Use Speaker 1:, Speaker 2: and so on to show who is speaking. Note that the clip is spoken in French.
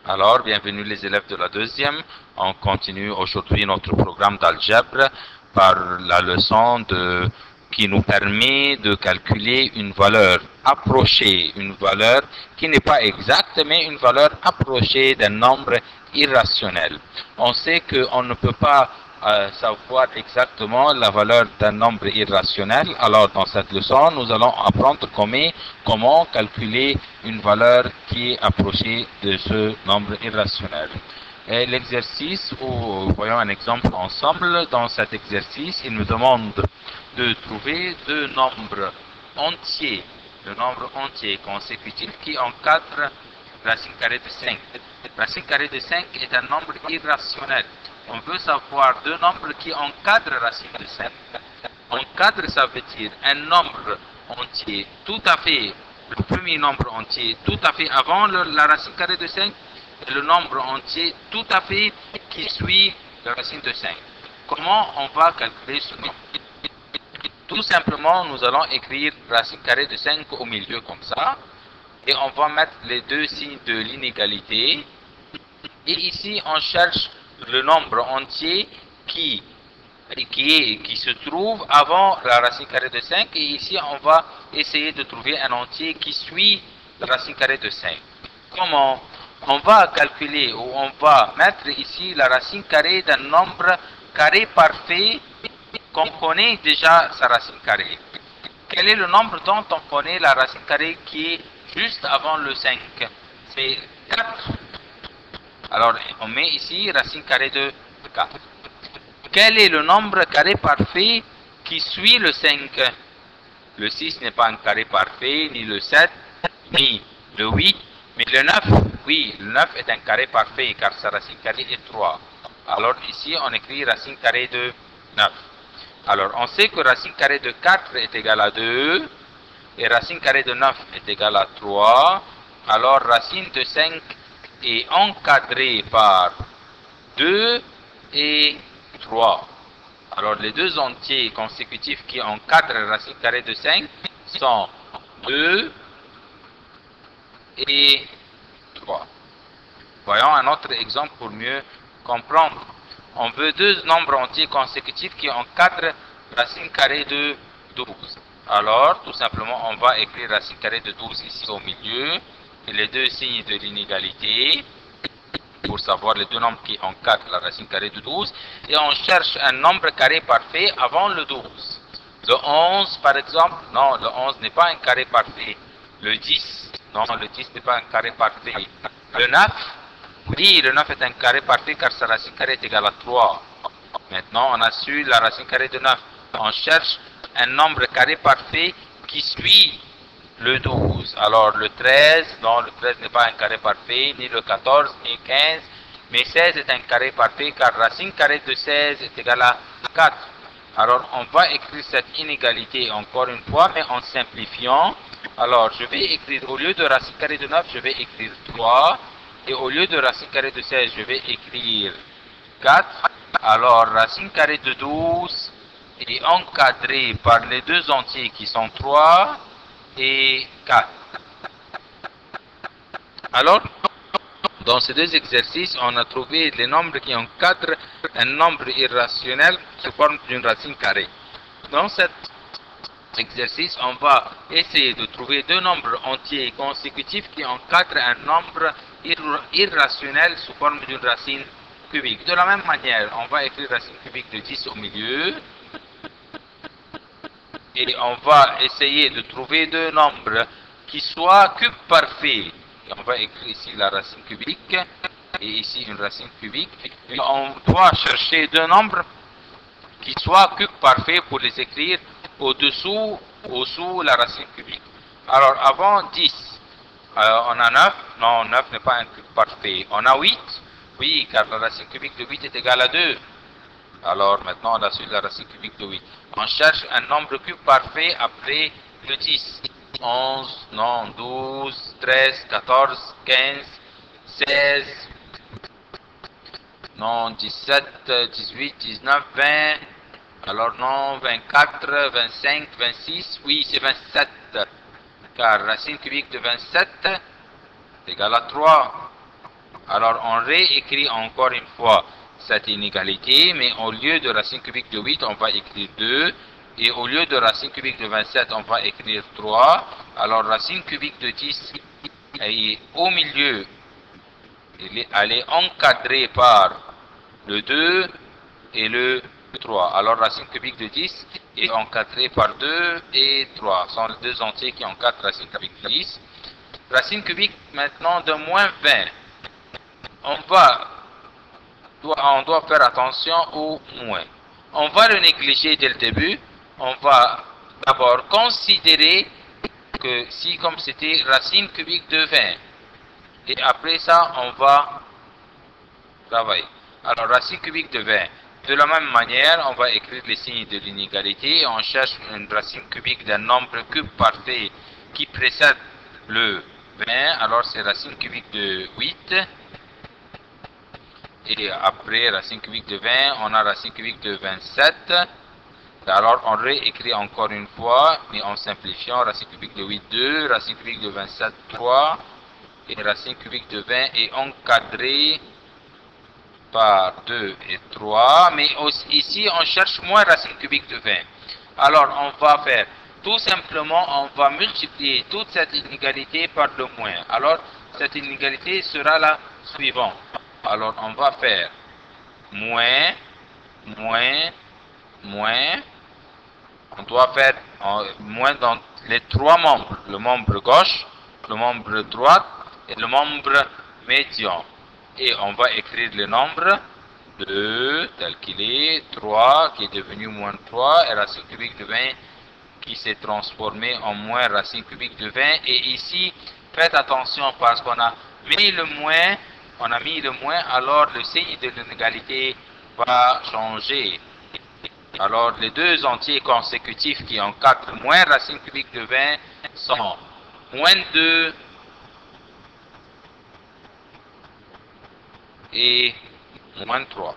Speaker 1: Alors, bienvenue les élèves de la deuxième. On continue aujourd'hui notre programme d'algèbre par la leçon qui nous permet de calculer une valeur approchée, une valeur qui n'est pas exacte, mais une valeur approchée d'un nombre irrationnel. On sait qu'on ne peut pas savoir exactement la valeur d'un nombre irrationnel. Alors, dans cette leçon, nous allons apprendre comment calculer une valeur qui est approchée de ce nombre irrationnel. Et l'exercice, voyons un exemple ensemble. Dans cet exercice, il nous demande de trouver deux nombres entiers, consécutifs qui encadrent racine carrée de 5. Racine carrée de 5 est un nombre irrationnel. On veut savoir deux nombres qui encadrent racine de 5. Encadre, ça veut dire un nombre entier tout à fait, le premier nombre entier tout à fait avant la racine carrée de 5 et le nombre entier tout à fait qui suit la racine de 5. Comment on va calculer ce nombre? Tout simplement, nous allons écrire racine carrée de 5 au milieu comme ça. Et on va mettre les deux signes de l'inégalité. Et ici, on cherche le nombre entier qui se trouve avant la racine carrée de 5. Et ici, on va essayer de trouver un entier qui suit la racine carrée de 5. Comment? On va calculer ou on va mettre ici la racine carrée d'un nombre carré parfait qu'on connaît déjà sa racine carrée. Quel est le nombre dont on connaît la racine carrée qui est juste avant le 5? C'est 4. Alors, on met ici racine carrée de 4. Quel est le nombre carré parfait qui suit le 5? Le 6 n'est pas un carré parfait, ni le 7, ni le 8, mais le 9, oui, le 9 est un carré parfait car sa racine carrée est 3. Alors ici, on écrit racine carrée de 9. Alors, on sait que racine carrée de 4 est égale à 2, et racine carrée de 9 est égale à 3. Alors, racine de 5 est encadrée par 2 et 3. Alors, les deux entiers consécutifs qui encadrent racine carrée de 5 sont 2 et 3. Voyons un autre exemple pour mieux comprendre. On veut deux nombres entiers consécutifs qui encadrent racine carrée de 12. Alors, tout simplement, on va écrire racine carrée de 12 ici au milieu, et les deux signes de l'inégalité, pour savoir les deux nombres qui encadrent la racine carrée de 12, et on cherche un nombre carré parfait avant le 12. Le 11, par exemple, non, le 11 n'est pas un carré parfait. Le 10, non, le 10 n'est pas un carré parfait. Le 9, oui, le 9 est un carré parfait car sa racine carrée est égale à 3. Maintenant, on a su la racine carrée de 9. On cherche un nombre carré parfait qui suit le 12. Alors, le 13, non, le 13 n'est pas un carré parfait, ni le 14, ni le 15, mais 16 est un carré parfait car racine carrée de 16 est égale à 4. Alors, on va écrire cette inégalité encore une fois, mais en simplifiant. Alors, je vais écrire, au lieu de racine carrée de 9, je vais écrire 3. Et au lieu de racine carrée de 16, je vais écrire 4. Alors, racine carrée de 12 est encadrée par les deux entiers qui sont 3 et 4. Alors, dans ces deux exercices, on a trouvé les nombres qui encadrent un nombre irrationnel sous forme d'une racine carrée. Dans cet exercice, on va essayer de trouver deux nombres entiers consécutifs qui encadrent un nombre irrationnel sous forme d'une racine cubique. De la même manière, on va écrire racine cubique de 10 au milieu. Et on va essayer de trouver deux nombres qui soient cubes parfaits. Et on va écrire ici la racine cubique et ici une racine cubique. Et on doit chercher deux nombres qui soient cubes parfaits pour les écrire au-dessous la racine cubique. Alors avant 10, on a 9, non 9 n'est pas un cube parfait. On a 8, oui car la racine cubique de 8 est égale à 2. Alors maintenant on a su la racine cubique de 8. On cherche un nombre cube parfait après le 10. 11, non 12, 13, 14, 15, 16, non 17, 18, 19, 20. Alors non, 24, 25, 26, oui c'est 27, car racine cubique de 27 est égale à 3. Alors on réécrit encore une fois cette inégalité, mais au lieu de racine cubique de 8, on va écrire 2. Et au lieu de racine cubique de 27, on va écrire 3. Alors racine cubique de 10 est au milieu, elle est encadrée par le 2 et le 3. Alors racine cubique de 10 est encadrée par 2 et 3. Ce sont les deux entiers qui encadrent racine cubique de 10. Racine cubique maintenant de moins 20. On doit faire attention au moins. On va le négliger dès le début. On va d'abord considérer que si comme c'était racine cubique de 20. Et après ça, on va travailler. Alors, racine cubique de 20. De la même manière, on va écrire les signes de l'inégalité. On cherche une racine cubique d'un nombre cube parfait qui précède le 20. Alors, c'est racine cubique de 8. Et après racine cubique de 20, on a racine cubique de 27. Alors, on réécrit encore une fois, mais en simplifiant, racine cubique de 8, 2, racine cubique de 27, 3. Et racine cubique de 20 est encadrée par 2 et 3, mais aussi, ici on cherche moins racine cubique de 20. Alors on va faire, tout simplement, on va multiplier toute cette inégalité par le moins. Alors cette inégalité sera la suivante. Alors on va faire moins, on doit faire moins dans les trois membres, le membre gauche, le membre droite et le membre médian. Et on va écrire le nombre 2 tel qu'il est, 3 qui est devenu moins 3 et racine cubique de 20 qui s'est transformé en moins racine cubique de 20. Et ici, faites attention parce qu'on a mis le moins, alors le signe de l'inégalité va changer. Alors les deux entiers consécutifs qui encadrent moins racine cubique de 20 sont moins 2 et moins 3.